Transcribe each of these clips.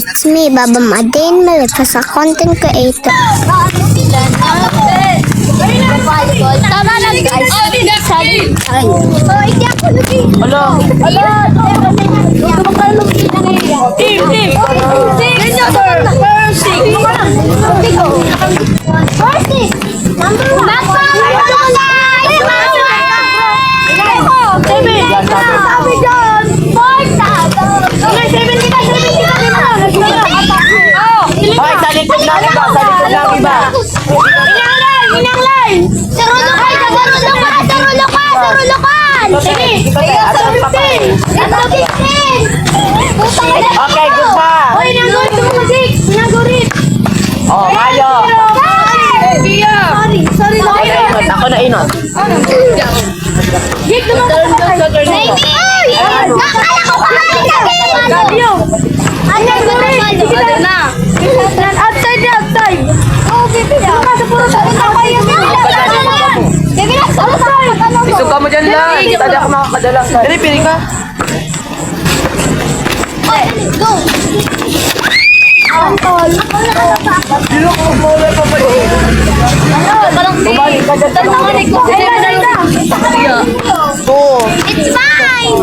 It's me, Baba Madain Malika sa content creator. Tama na guys. Hindi ako naging. Hello. Team. Hoy, sa likod lang iba. Okay, good pa. Oh, Mayo. Ako na inot. Isuka mo dyan lang. Tadi ako makakadala. Dali, piling ka. Bumalik ka dyan. It's mine!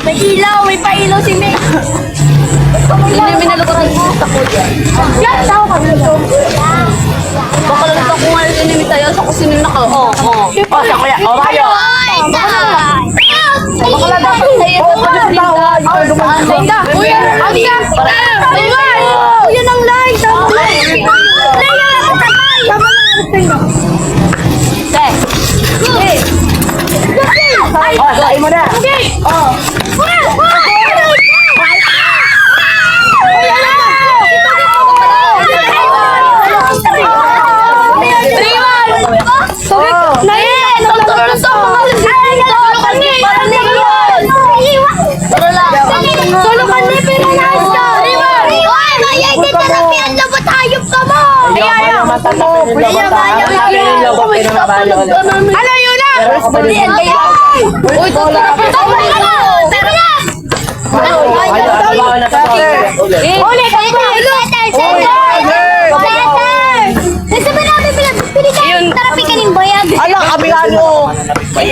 May ilaw, may pailaw si May. Hindi, minalukot ang gusto ko dyan. Yan, tao ka dito. Baka lang ito kung ano din tayo sa kusina na ka. Oo. Sa kuya. Oh, Mayo. Baka lang dapat tayo sa kusina. Kuya ng line! Oh, sain mo na. Ano yun na? Uy,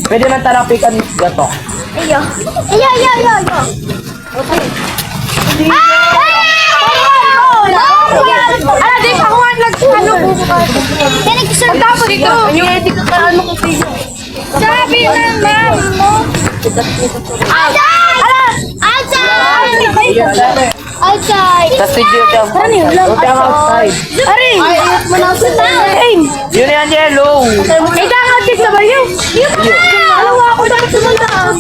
pwede man tarapikan gato. Ayo. Di pa ako nga nag-ano po. Tapos dito. Hindi ka ano ko sa'yo. Sabi ng ma'am mo. Outside! Sa studio daw. Outside. Ari! Ayot mo na sa time! Yun yan, yellow. Ikakatis na ba yun? Alawa ako na sumanda.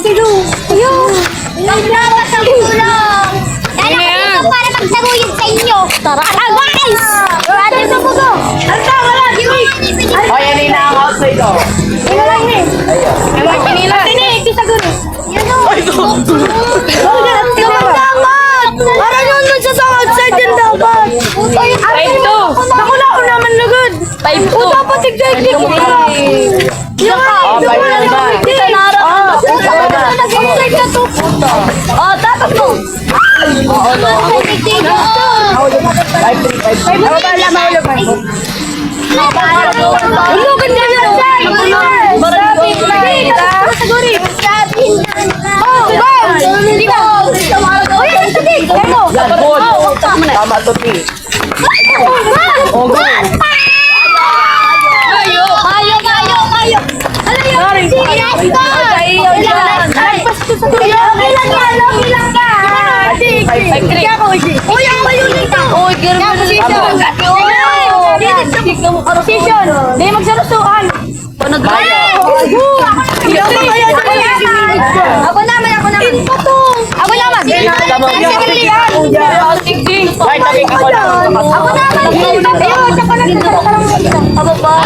Ayun! Naglawas ang gulong! Dala ko para magsaguyod sa inyo! Tara! Guys! Brother mo po ko! Ang tama lang! O, yan yung outside o. Ino lang eh! Pinila. Iti sa gulo! Yan o! Ay, ito. Para yun sa outside din dapat! Type 2. Nakula ko naman lugod! Type 2. Dapat tigay-tigay ko ka! Oh, type 2 ba? Nag-outside ka to! Oh, dapat mo. Oo, no. Type 3, type 3. Ako ba alam mahulog ba? Hulugan ka na outside! Sabi na! Oh, wow! Hindi ka! Oh, yan! Sabi! Ano? Good. Tama to, T. Oh, go. Kayo! Ano yun? Serious ka! Okay lang yan! Okay lang ka! Type 3. Uy, ako yun dito! Uy, girl mo dito. Position! Hindi magsalusuan! Mayo. Ako naman! Ako naman! Right, tabi ako lang. Ako naman! Ayun! Tsaka lang! Aba ba?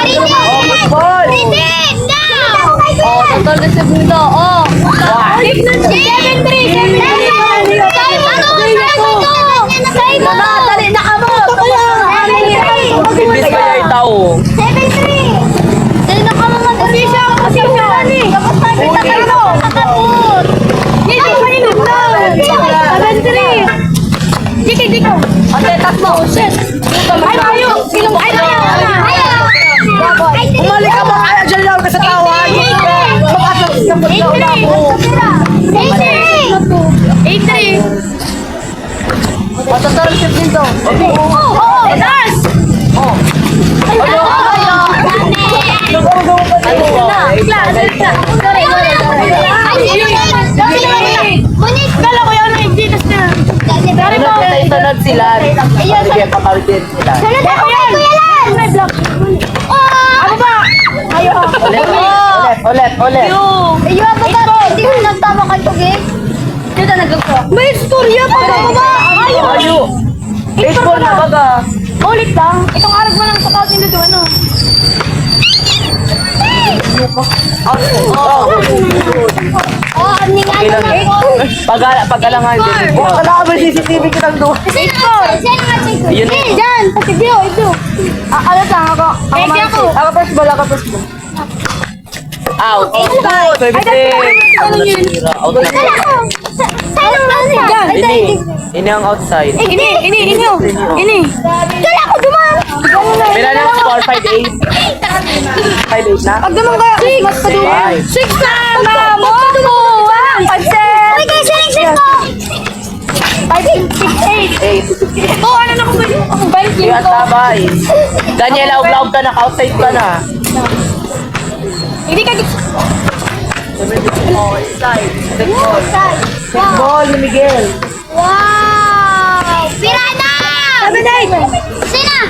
Ball. Oh, total na segundo. Oh. 7-3! 7-3! Dali na ka mo! Imbis kaya itaw. 7-3! Dali na ka mo mag-position! Dapat tayo kita kayo! Hindi pa rin ito! 7-3! Ate, tas mo. Shit. Ay, tayo! Sinong ay, tayo! Umalik ka mo. Ay, dyan lang ka sa tawan. Mag-asal sa pagkauna mo. 8-3! Matatarang ship din to. Oo! Lars! Oh. Ano na? Kala ko yun, hindi na siya. Sunod sila. Sige, papawitin sila. Sunod ako yan! Ano ba? Ulit. Iyo, pagka hindi ko nagtama ka ito, eh. Dito nagluto. May istorya pa ka ba? Ayo. Baseball na baga. Ulit lang. Itong arag mo lang sa kaut nila doon, ano? Oh, ang ningan na Pag-alangan din. Wala ka ba CCTV kitang doon? Yun eh. Diyan, patigyo, ito. Alat lang ako. Pwede ako. Ako first ball, ako first ball. Out. Baby Out na. Saan ang nasa? Diyan. Ini ang outside. Ini. Kala ko dumaan. Pila na score 5-8. 5-8 na. Pag dumaan kaya, mas pa doon. 6 na, mamo mo. Pansin. Uy, kayo sinig mo. 6-8. 8. Oh, ano na kung banking Iwan ko? tabay. Daniela, vlog ka na. Outside ka na. Hindi ka Oh, inside. Take ball. Wow. Ball ni Miguel. Wow! Pirana! 7-8! Sina?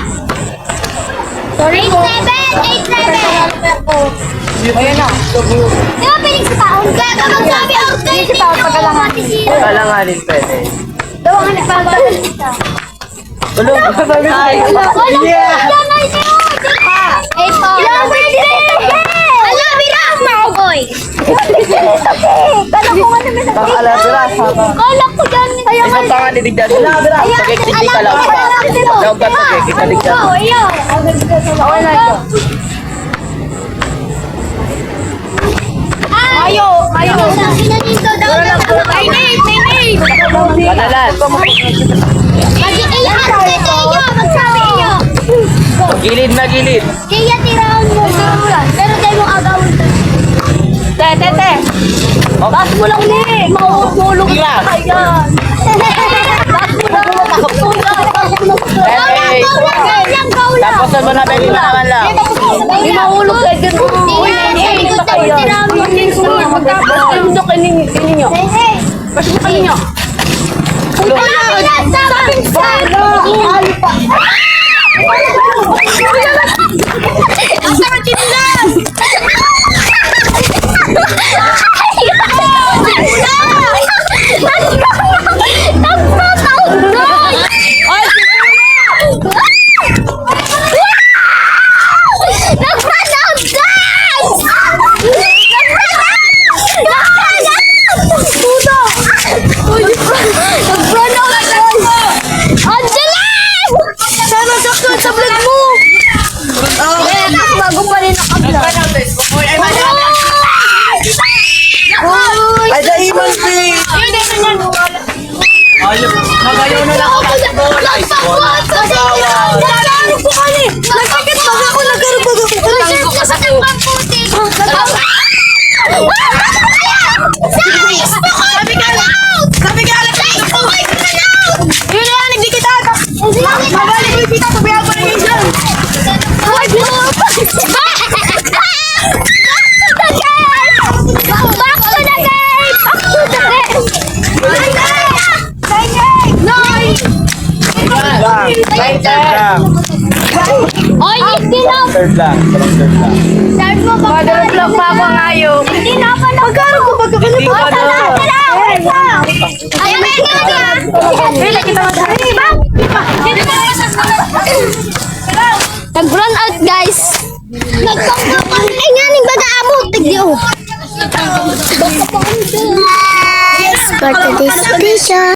8-7! 8-7! Ayan na. Di ba pinig sa taon? Kaya ka magsabi out kayo Pinig sa taon, pag-alangan. Pag-alanganin pwede. Daw ang nagpapagalan. Tulog. Ay. Yeah. Ala, birang mga boy! Kala ko nga naman Baka alabira. Kala ko yan. Isang pangan ni Digdas. Pag-exit ka lang. Daw ka pag-exit ka Digdas. Okay na ito. Ayo! May name! Panalan. Mag-iiyak kayo! Magsabi iyo! Gilid na gilid. Kaya tirahan mo. Pero tayo mong agawin. Te. Ba't mo lang ni? Mahulog Iya. ka yan. Ba't mo lang? Hey. Tapusan mo na, baby mo naman lang. May mahulog ka dyan. Ay, the Iman Free. Magayaw na lang ako. Oy, hindi na. Third lang. Start mo pa. Vlog pa ako ngayon. Hindi na pa na. Magkano ko ba Hindi ka na. Ayan na yan. Wala kita mag-ari. Nag-run out, guys. Nagkakapan. Ay, nga ning baga amo. Tigdiyo. For today's video.